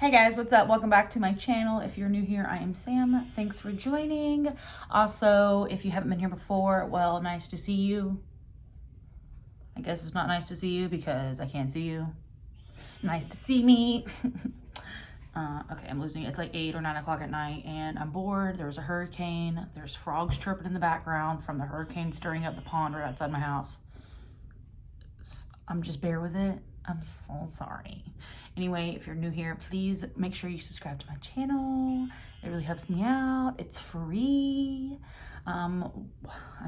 Hey guys, what's up? Welcome back to my channel. If you're new here, I am Sam. Thanks for joining. Also, if you haven't been here before, well, nice to see you. I guess it's not nice to see you because I can't see you. Nice to see me. Okay, I'm losing it. It's like 8 or 9 o'clock at night and I'm bored. There's a hurricane. There's frogs chirping in the background from the hurricane stirring up the pond right outside my house. Just bear with it. I'm so sorry. Anyway, if you're new here, please make sure you subscribe to my channel. It really helps me out. It's free. I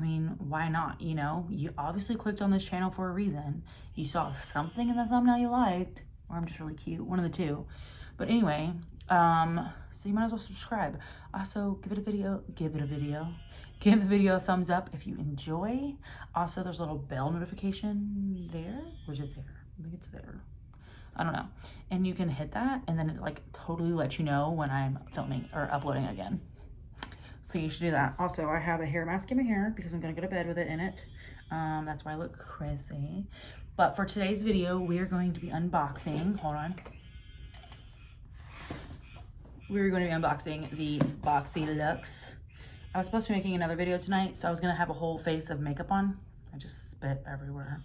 mean, why not? You know, you obviously clicked on this channel for a reason. You saw something in the thumbnail you liked, or I'm just really cute, one of the two. But anyway, so you might as well subscribe. Also, give the video a thumbs up if you enjoy. Also, there's a little bell notification there. Or is it there? I think it's there. I don't know. And you can hit that and then it like totally lets you know when I'm filming or uploading again. So you should do that. Also, I have a hair mask in my hair because I'm gonna go to bed with it in it. That's why I look crazy. But for today's video, we are going to be unboxing, hold on. We're going to be unboxing the Boxy Luxe. I was supposed to be making another video tonight, so I was gonna have a whole face of makeup on. I just spit everywhere.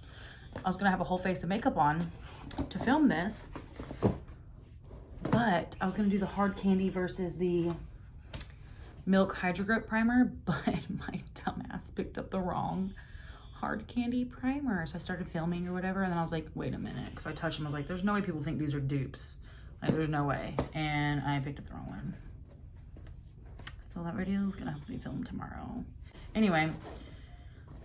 I was gonna have a whole face of makeup on to film this, but I was gonna do the hard candy versus the milk hydro grip primer, but my dumbass picked up the wrong hard candy primer. So I started filming or whatever, and then I was like, wait a minute, because I touched them, I was like, there's no way people think these are dupes. Like, there's no way. And I picked up the wrong one. So that video is gonna have to be filmed tomorrow. Anyway,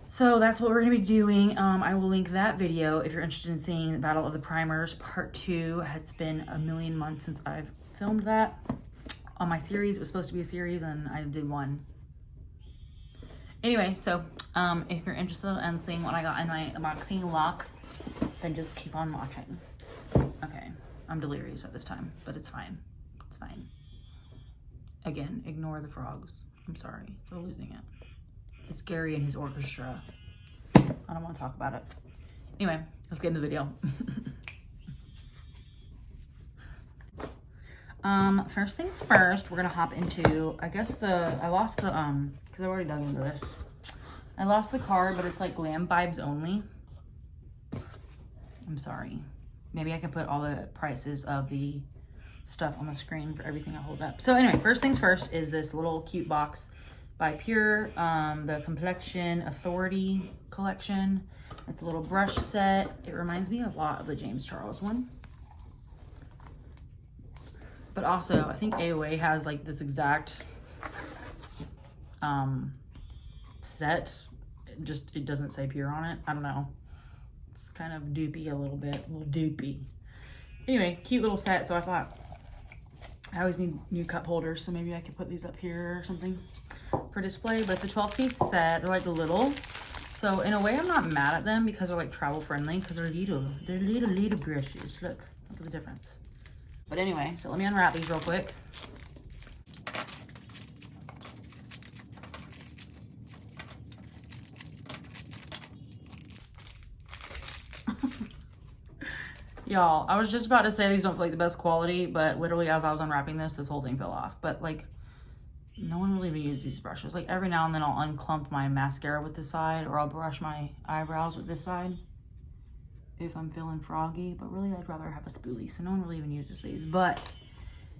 so that's what we're gonna be doing. I will link that video if you're interested in seeing the Battle of the Primers Part 2. It's been a million months since I've filmed that on my series. It was supposed to be a series and I did one. Anyway, so if you're interested in seeing what I got in my Boxy Luxe, then just keep on watching. Okay, I'm delirious at this time, but it's fine. It's fine. Again, ignore the frogs. I'm sorry for losing it. It's Gary and his orchestra. I don't want to talk about it. Anyway, let's get into the video. First things first, we're gonna hop into, I guess I lost the, because I already dug into this. I lost the card, but it's like glam vibes only. I'm sorry. Maybe I can put all the prices of the stuff on the screen for everything I hold up. So anyway, first things first is this little cute box by Pure, the Complexion Authority collection. It's a little brush set. It reminds me a lot of the James Charles one. But also, I think AOA has like this exact set. It doesn't say Pure on it. I don't know. It's kind of dupey a little bit, a little dupey. Anyway, cute little set. So I thought I always need new cup holders, so maybe I could put these up here or something for display. But it's a 12-piece set. They're like little. So in a way, I'm not mad at them because they're like travel friendly because they're little. They're little brushes. Look at the difference. But anyway, so let me unwrap these real quick. Y'all, I was just about to say these don't feel like the best quality, but literally as I was unwrapping this whole thing fell off. But like, no one really even uses these brushes. Like every now and then I'll unclump my mascara with this side, or I'll brush my eyebrows with this side if I'm feeling froggy. But really, I'd rather have a spoolie, so no one really even uses these. But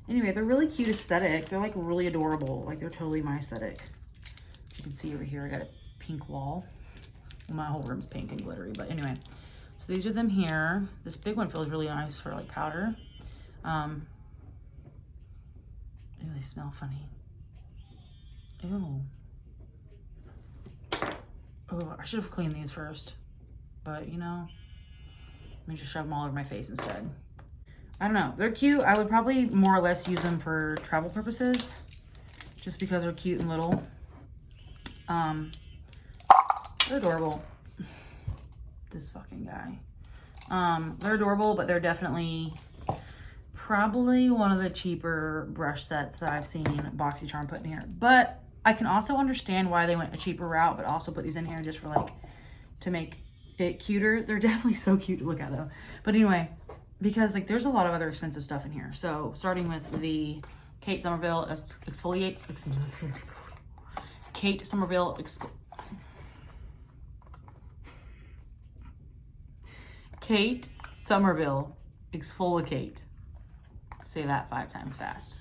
anyway, they're really cute aesthetic. They're like really adorable. Like they're totally my aesthetic. You can see over here, I got a pink wall. Well, my whole room's pink and glittery, but anyway. So these are them here. This big one feels really nice for like powder. Ew, they smell funny. Ew. Oh, I should have cleaned these first. But you know, let me just shove them all over my face instead. I don't know. They're cute. I would probably more or less use them for travel purposes. Just because they're cute and little. They're adorable. This fucking guy. They're adorable, but they're definitely probably one of the cheaper brush sets that I've seen BoxyCharm put in here. But I can also understand why they went a cheaper route, but also put these in here just for like, to make it cuter. They're definitely so cute to look at though. But anyway, because like there's a lot of other expensive stuff in here. So starting with the Kate Somerville exfoliate, Kate Somerville Kate Somerville ExfoliKate. Say that 5 times fast.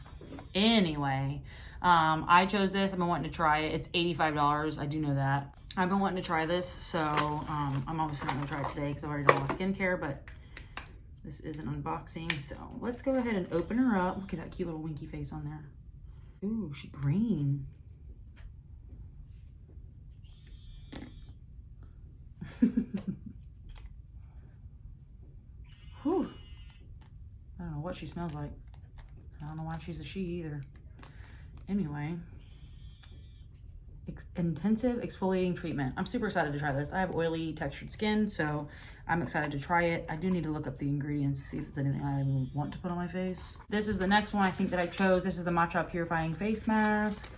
Anyway, I chose this. I've been wanting to try it. It's $85. I do know that. I've been wanting to try this, so I'm obviously not going to try it today because I've already done my skincare, but this is an unboxing. So let's go ahead and open her up. Look at that cute little winky face on there. Ooh, she's green. Whew. I don't know what she smells like. I don't know why she's a she either. Anyway, intensive exfoliating treatment. I'm super excited to try this. I have oily textured skin, so I'm excited to try it. I do need to look up the ingredients to see if there's anything I want to put on my face. This is the next one I think that I chose. This is the Matcha Purifying Face Mask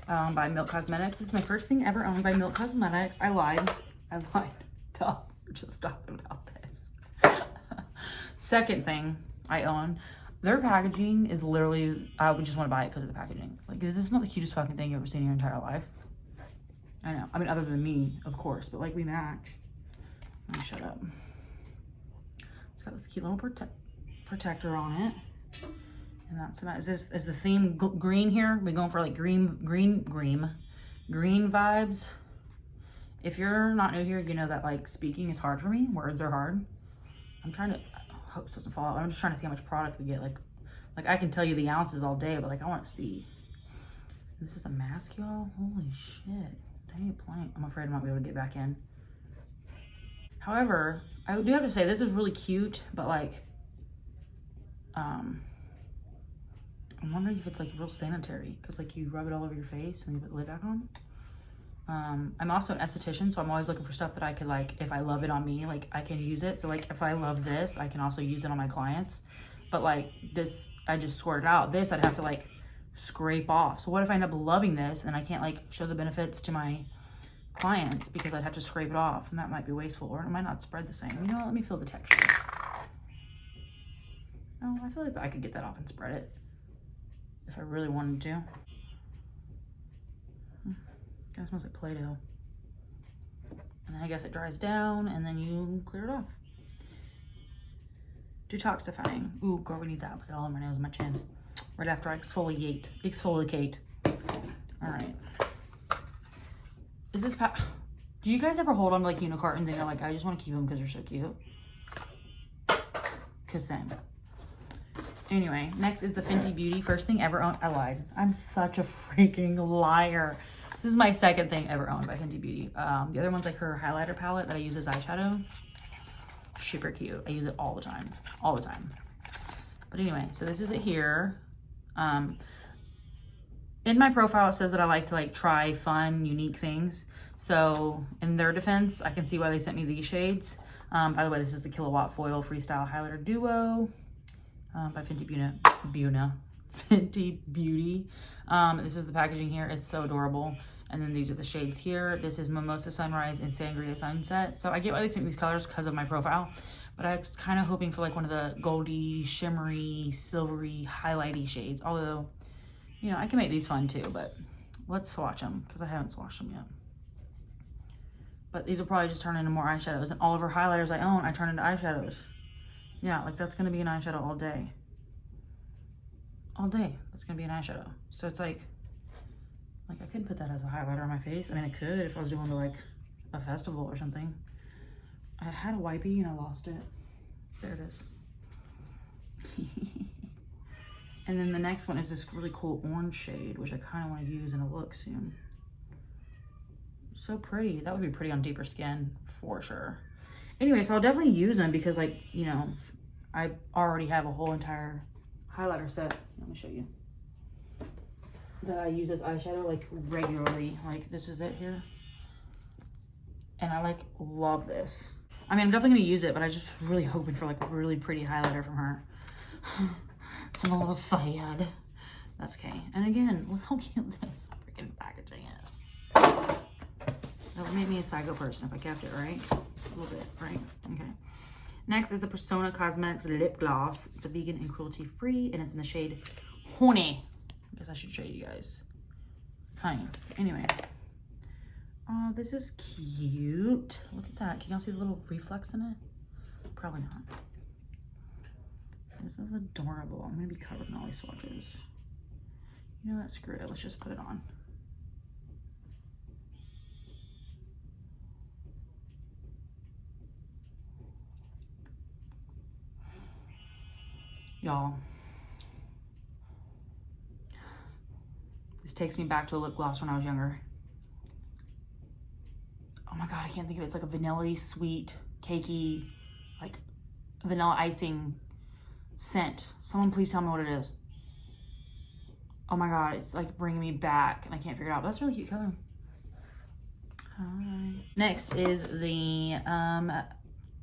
by Milk Cosmetics. This is my first thing ever owned by Milk Cosmetics. I lied. Duh, we're just talking about this. Second thing I own. Their packaging is literally, I would just want to buy it because of the packaging. Like, this is not the cutest fucking thing you've ever seen in your entire life. I know. I mean, other than me, of course, but like we match. Let me shut up. It's got this cute little protector on it. And that's about, is the theme green here? We're going for like green vibes. If you're not new here, you know that like speaking is hard for me. Words are hard. I'm trying to, I hope this doesn't fall out. I'm just trying to see how much product we get. Like I can tell you the ounces all day, but like I want to see. This is a mask, y'all. Holy shit. They ain't playing. I'm afraid I might be able to get back in. However, I do have to say this is really cute, but like, I'm wondering if it's like real sanitary because like you rub it all over your face and you put the lid back on. I'm also an esthetician, so I'm always looking for stuff that I could like, if I love it on me, like I can use it. So like if I love this, I can also use it on my clients. But like this, I just squirted out. This I'd have to like scrape off. So what if I end up loving this and I can't like show the benefits to my clients because I'd have to scrape it off, and that might be wasteful, or it might not spread the same. You know what? Let me feel the texture. Oh, I feel like I could get that off and spread it if I really wanted to. Kind of smells like Play-Doh. And then I guess it dries down and then you clear it off. Detoxifying. Ooh, girl, we need that. Put it all on my nose and my chin. Right after I ExfoliKate. All right. Is this do you guys ever hold on to like unicorns and you're like, I just want to keep them because they're so cute? Cause same. Anyway, next is the Fenty Beauty. First thing ever owned. I lied. I'm such a freaking liar. This is my second thing ever owned by Fenty Beauty. The other one's like her highlighter palette that I use as eyeshadow. Super cute. I use it all the time. All the time. But anyway, so this is it here. In my profile, it says that I like to like try fun, unique things. So in their defense, I can see why they sent me these shades. By the way, this is the Kilowatt Foil Freestyle Highlighter Duo by Fenty Beauty. This is the packaging here. It's so adorable. And then these are the shades here. This is Mimosa Sunrise and Sangria Sunset. So I get why they sent these colors because of my profile, but I was kind of hoping for like one of the goldy, shimmery, silvery, highlighty shades. Although, you know, I can make these fun too, but let's swatch them because I haven't swatched them yet. But these will probably just turn into more eyeshadows, and all of her highlighters I own, I turn into eyeshadows. Yeah, like that's gonna be an eyeshadow all day. All day, that's gonna be an eyeshadow. So it's like I couldn't put that as a highlighter on my face. I mean, I could if I was doing like a festival or something. I had a wipey and I lost it. There it is. And then the next one is this really cool orange shade, which I kind of want to use in a look soon. So pretty. That would be pretty on deeper skin for sure. Anyway, so I'll definitely use them because like, you know, I already have a whole entire highlighter set. Let me show you. That I use as eyeshadow like regularly. Like this is it here. And I like love this. I mean, I'm definitely gonna use it, but I just really hoping for like a really pretty highlighter from her. So I'm a little fired. That's okay. And again, look how cute this freaking packaging is. That would make me a psycho person if I kept it, right? A little bit, right? Okay. Next is the Persona Cosmetics Lip Gloss. It's a vegan and cruelty-free, and it's in the shade Honey. I guess I should show you guys. Honey. Anyway. Oh, this is cute. Look at that. Can y'all see the little reflex in it? Probably not. This is adorable. I'm going to be covered in all these swatches. You know what? Screw it. Let's just put it on. Y'all, this takes me back to a lip gloss when I was younger. Oh my God, I can't think of it. It's like a vanilla-y, sweet, cakey, like vanilla icing scent. Someone please tell me what it is. Oh my God, it's like bringing me back and I can't figure it out. But that's a really cute color. Hi. Next is the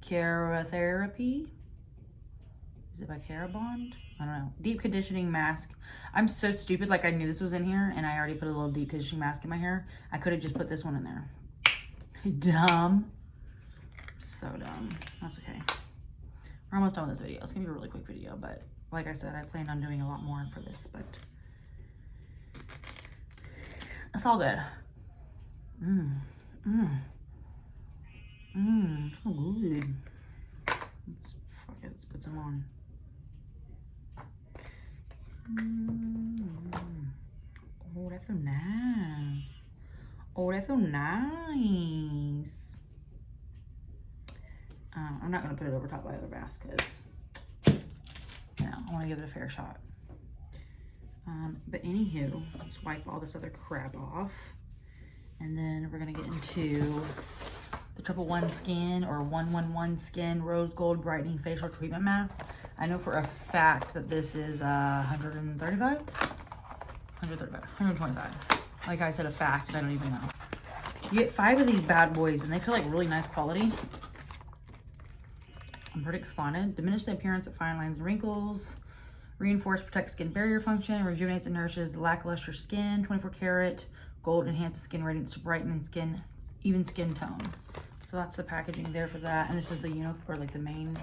Therapy. Is it by Carabond? I don't know. Deep conditioning mask. I'm so stupid. Like I knew this was in here and I already put a little deep conditioning mask in my hair. I could have just put this one in there. Dumb. So dumb. That's okay. We're almost done with this video. It's gonna be a really quick video, but like I said, I planned on doing a lot more for this, but it's all good. So good. Let's fuck it. Let's put some on. Oh, that feels nice. Oh, that feels nice. I'm not gonna put it over top of my other mask because I want to give it a fair shot. But anywho, let's wipe all this other crap off, and then we're gonna get into the 111 Skin or 111 Skin Rose Gold Brightening Facial Treatment Mask. I know for a fact that this is 125. Like I said, a fact, and I don't even know. You get 5 of these bad boys, and they feel like really nice quality. I'm pretty excited. Diminish the appearance of fine lines and wrinkles. Reinforce, protect skin barrier function. Rejuvenates and nourishes lackluster skin. 24 karat gold enhances skin radiance to brighten and even skin tone. So that's the packaging there for that. And this is the the main.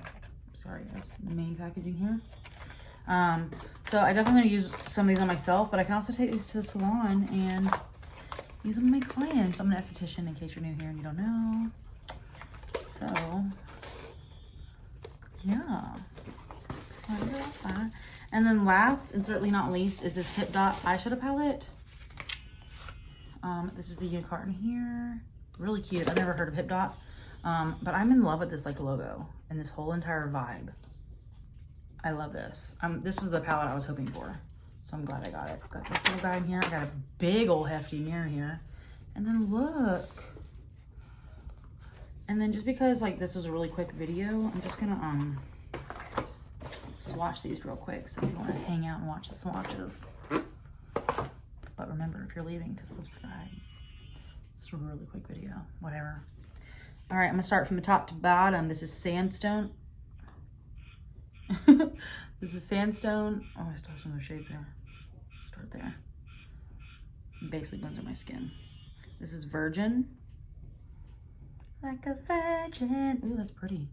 Sorry guys, the main packaging here. So I definitely gonna use some of these on myself, but I can also take these to the salon and use them on my clients. I'm an esthetician in case you're new here and you don't know. So yeah. And then last and certainly not least is this Hipdot eyeshadow palette. This is the unicorn here. Really cute. I've never heard of Hipdot. But I'm in love with this like logo and this whole entire vibe. I love this. This is the palette I was hoping for. So I'm glad I got it. Got this little guy in here. I got a big old hefty mirror here. And then look. And then just because like this was a really quick video, I'm just gonna swatch these real quick. So if you want to hang out and watch the swatches. But remember, if you're leaving, to subscribe. It's a really quick video. Whatever. All right, I'm gonna start from the top to bottom. This is Sandstone. This is Sandstone. Oh, I still have some other shade there. Start there. Basically blends out my skin. This is Virgin. Like a virgin. Ooh, that's pretty.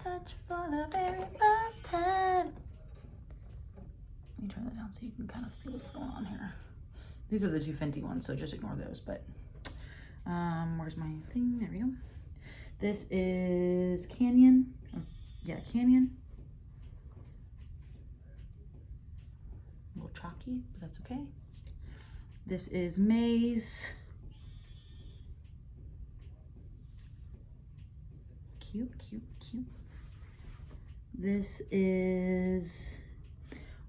Touch for the very first time. Let me turn that down so you can kind of see what's going on here. These are the 2 Fenty ones, so just ignore those. But where's my thing? There we go. This is Canyon. Oh, yeah, Canyon. A little chalky, but that's okay. This is Maze. Cute, cute, cute. This is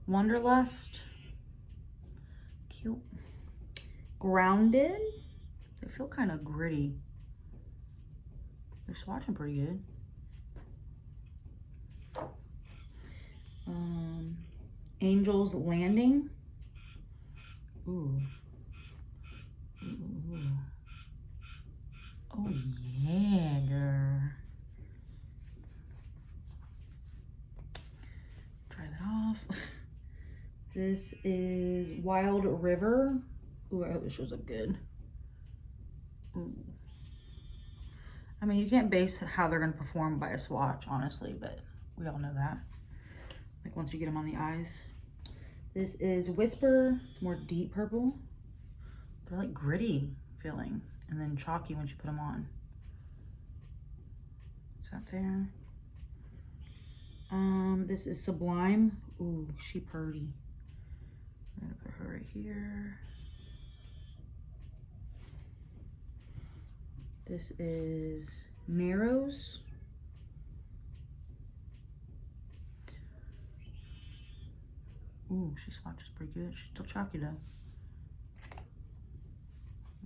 Wanderlust. Cute. Grounded. They feel kind of gritty. They're swatching pretty good. Angel's Landing. Ooh. Ooh. Oh yeah, girl. Try that off. This is Wild River. Ooh, I hope this shows up good. Ooh. I mean, you can't base how they're gonna perform by a swatch, honestly, but we all know that. Like once you get them on the eyes. This is Whisper. It's more deep purple. They're like gritty feeling and then chalky once you put them on. Is that there? This is Sublime. Ooh, she purty. I'm gonna put her right here. This is Narrows. Ooh, she swatches pretty good. She's still chalky though.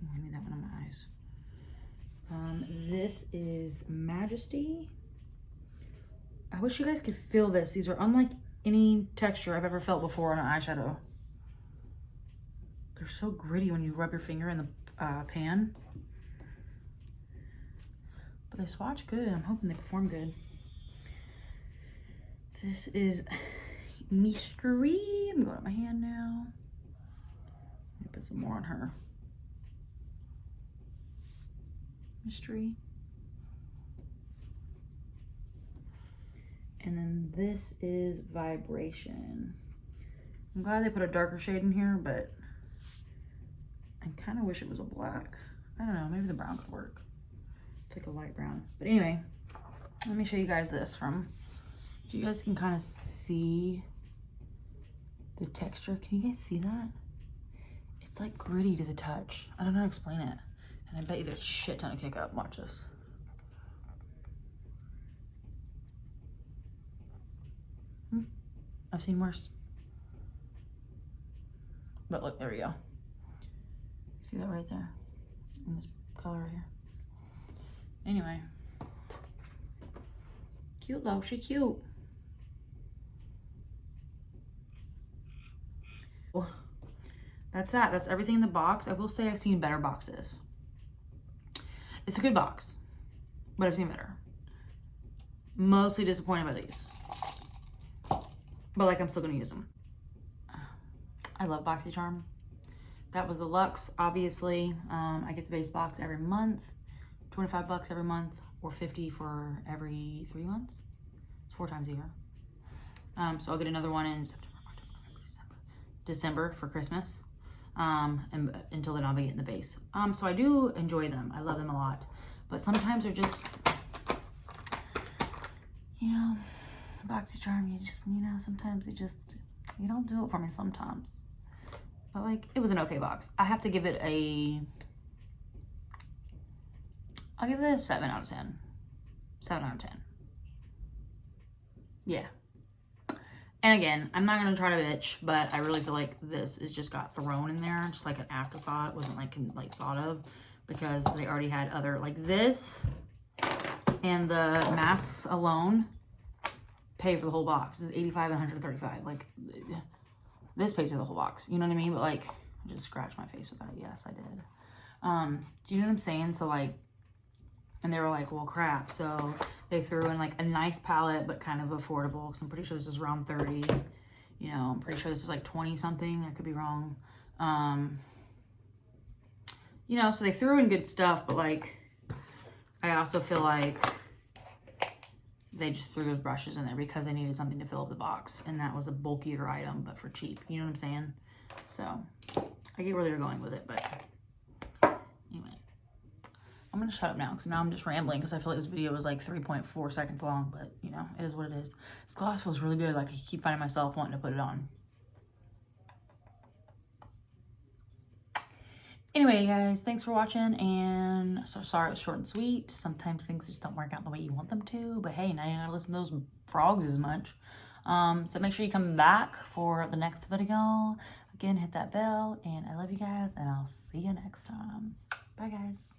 Ooh, I need that one on my eyes. This is Majesty. I wish you guys could feel this. These are unlike any texture I've ever felt before on an eyeshadow. They're so gritty when you rub your finger in the pan. But they swatch good. I'm hoping they perform good. This is Mystery. I'm going to my hand now. Let me put some more on her. Mystery. And then this is Vibration. I'm glad they put a darker shade in here, but I kind of wish it was a black. I don't know, maybe the brown could work. It's like a light brown. But anyway, let me show you guys this from, if you guys can kind of see the texture. Can you guys see that? It's like gritty to the touch. I don't know how to explain it. And I bet you there's a shit ton of kick up. Watch this. I've seen worse. But look, there we go. See that right there? In this color right here. Anyway. Cute though, she cute. Well, that's that. That's everything in the box. I will say I've seen better boxes. It's a good box, but I've seen better. Mostly disappointed by these. But like, I'm still gonna use them. I love BoxyCharm. That was the Luxe, obviously. I get the base box every month, 25 bucks every month, or 50 for every 3 months. It's 4 times a year. So I'll get another one in September, October, November, December for Christmas. And until then I'll be getting the base. So I do enjoy them. I love them a lot. But sometimes they're just, you know, BoxyCharm, you know, sometimes you don't do it for me sometimes. But like, it was an okay box. I have to give it I'll give it a 7 out of 10. 7 out of 10. Yeah. And again, I'm not gonna try to bitch, but I really feel like this is just got thrown in there, just like an afterthought. It wasn't like thought of, because they already had other, like this and the masks alone pay for the whole box. This is 85 and 135. Like, this pays for the whole box. You know what I mean? But like, I just scratched my face with that. Yes, I did. Do you know what I'm saying? So like, and they were like, well, crap. So they threw in like a nice palette, but kind of affordable. Because I'm pretty sure this is around 30. You know, I'm pretty sure this is like 20 something. I could be wrong. You know, so they threw in good stuff, but like, I also feel like they just threw those brushes in there because they needed something to fill up the box. And that was a bulkier item, but for cheap. You know what I'm saying? So I get where they're going with it, but anyway. I'm gonna shut up now because now I'm just rambling because I feel like this video was like 3.4 seconds long, but you know, it is what it is. This gloss feels really good. Like, I keep finding myself wanting to put it on. Anyway, guys, thanks for watching, and so sorry it was short and sweet. Sometimes things just don't work out the way you want them to, but hey, now you gotta listen to those frogs as much. So make sure you come back for the next video. Again, hit that bell, and I love you guys, and I'll see you next time. Bye, guys.